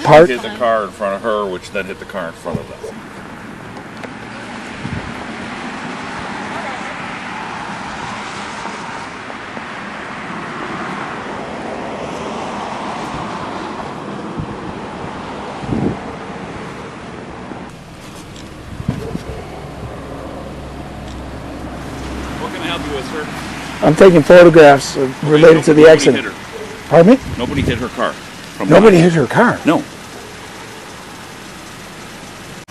parked. Hit the car in front of her, which then hit the car in front of them. What can I help you with, sir? I'm taking photographs related to the accident. Hit her. Pardon me? Nobody hit her car. Nobody hit her car? No.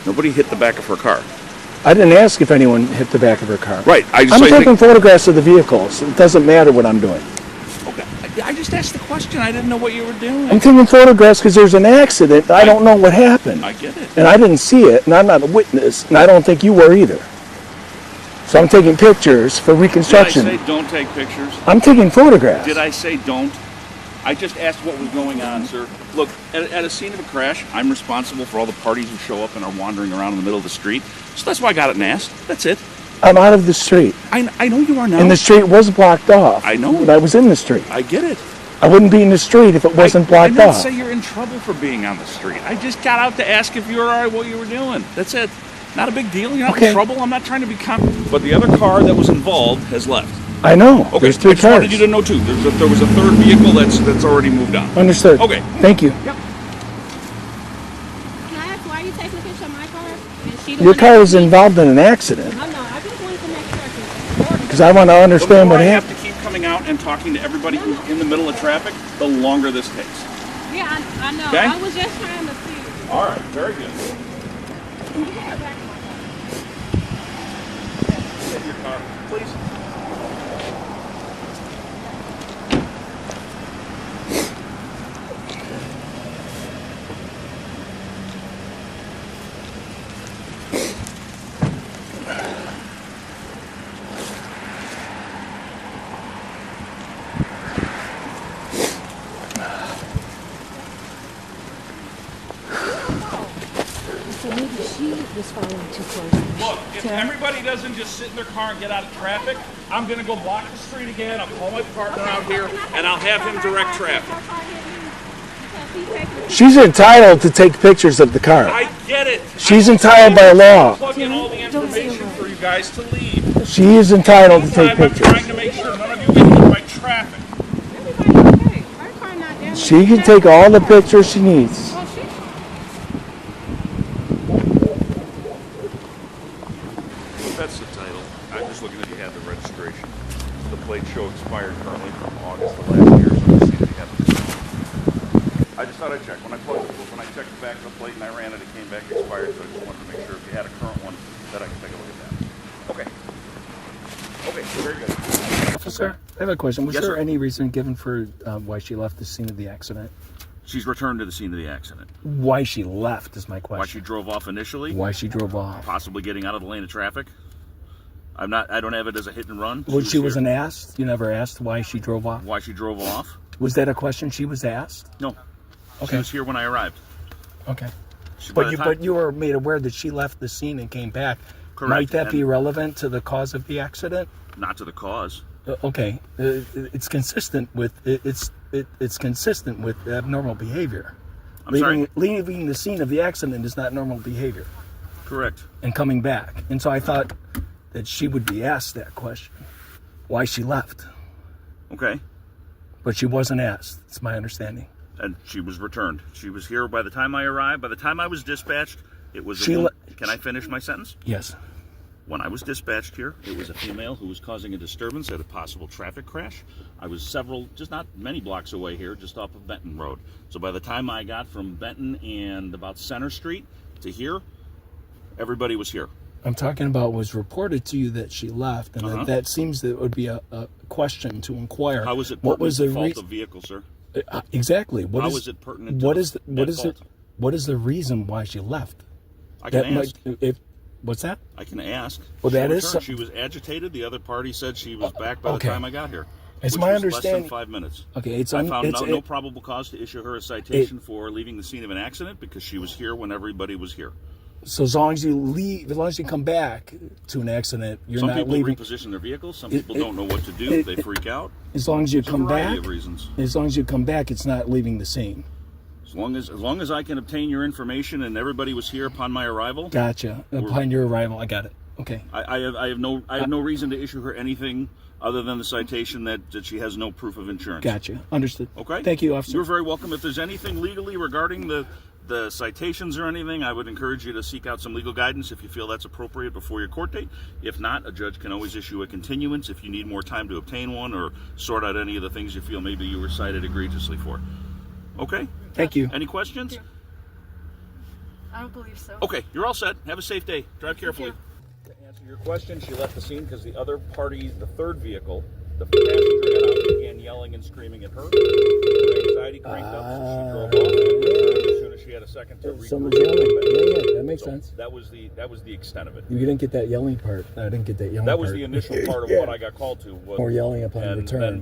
Nobody hit the back of her car. I didn't ask if anyone hit the back of her car. Right. I'm taking photographs of the vehicles. It doesn't matter what I'm doing. Okay. I just asked the question. I didn't know what you were doing. I'm taking photographs because there's an accident. I don't know what happened. I get it. And I didn't see it, and I'm not a witness, and I don't think you were either. So I'm taking pictures for reconstruction. Did I say don't take pictures? I'm taking photographs. Did I say don't? I just asked what was going on, sir. Look, at a scene of a crash, I'm responsible for all the parties who show up and are wandering around in the middle of the street. So that's why I got it and asked. That's it. I'm out of the street. I know you are now. And the street was blocked off. I know. When I was in the street. I get it. I wouldn't be in the street if it wasn't blocked off. I off. didn't say you're in trouble for being on the street. I just got out to ask if you were all right what you were doing. That's it. Not a big deal. You're not in trouble. I'm not trying to be But the other car that was involved has left. I know. Okay. There's 3 I just cars. wanted you to know too. There was a third vehicle that's already moved on. Understood. Okay. Thank you. Yep. Can I ask why are you taking a picture of my car? Is she the Your one car that- was involved in an accident. I know. I just wanted to make sure. Because I want to understand what I happened. have to keep coming out and talking to everybody who's in the middle of traffic, the longer this takes. Yeah, I know. Okay? I was just trying to see. All right, very good. Can you get back in my car? Get your car, please. So maybe she was following too closely. Look, if everybody doesn't just sit in their car and get out of traffic, I'm going to go block the street again. I'll call my partner out here, and I'll have him direct traffic. She's entitled to take pictures of the car. I get it. She's entitled by law. Plug in all the information for you guys to leave. She is entitled to take I'm pictures. trying to make sure none of you get hit by traffic. Everybody's okay. Her car not damaged. She can take all the pictures she needs. Oh, shit. That's the title. I'm just looking if you had the registration. The plate show expired currently from August of last year, so let's see if you have it. I just thought I'd check. When I checked the back of the plate and I ran it, it came back expired, so I just wanted to make sure if you had a current one that I could take a look at that. Okay. Okay, very good. Officer, I have a question. Was Yes, there sir. any reason given for why she left the scene of the accident? She's returned to the scene of the accident. Why she left is my question. Why she drove off initially, Why she drove off. possibly getting out of the lane of traffic. I don't have it as a hit and run. She wasn't asked? You never asked why she drove off? Why she drove off? Was that a question she was asked? No. She Okay. was here when I arrived. Okay. By the time- But you were made aware that she left the scene and came back. Correct. Might that be And- relevant to the cause of the accident? Not to the cause. Okay. It's consistent with it's consistent with abnormal behavior. I'm sorry? Leaving the scene of the accident is not normal behavior. Correct. And coming back. And so I thought that she would be asked that question. Why she left. Okay. But she wasn't asked. It's my understanding. And she was returned. She was here by the time I arrived. By the time I was dispatched, it was She le- Can I finish my sentence? Yes. When I was dispatched here, it was a female who was causing a disturbance at a possible traffic crash. I was just not many blocks away here, just off of Benton Road. So by the time I got from Benton and about Center Street to here, everybody was here. I'm talking about was reported to you that she left, and that seems that it would be a question to inquire. How was it what was the fault of vehicle, sir? Exactly. How is it pertinent to What the- is at fault? what is the reason why she left? I can ask. What's that? I can ask. Well, She that is returned. She was agitated. The other party said she was back by okay. the time I got here. It's which my was understanding. Less than 5 minutes. Okay, I found no probable cause to issue her a citation for leaving the scene of an accident because she was here when everybody was here. So as long as you leave, as long as you come back to an accident, you're Some not people leaving. reposition their vehicles. Some people don't know what to do. They freak out. As long as you There's come a variety back, of reasons. as long as you come back, it's not leaving the scene. As long as I can obtain your information and everybody was here upon my arrival, Gotcha. Upon your arrival, I got it. Okay. I have no reason to issue her anything other than the citation that she has no proof of insurance. Gotcha. Understood. Okay. Thank you, officer. You're very welcome. If there's anything legally regarding the citations or anything, I would encourage you to seek out some legal guidance if you feel that's appropriate before your court date. If not, a judge can always issue a continuance if you need more time to obtain one or sort out any of the things you feel maybe you were cited egregiously for. Okay? Thank you. Any questions? I don't believe so. Okay, you're all set. Have a safe day. Drive carefully. To answer your question, she left the scene because the other party, the third vehicle, the passenger got out and began yelling and screaming at her. Her anxiety cranked up, so she drove off and returned as soon as she had a second to regroup. Someone's yelling. Yeah, that makes So sense. That was the extent of it. You didn't get that yelling part. I didn't get that yelling part. That was the initial part of what I got called to. Or yelling upon and return. then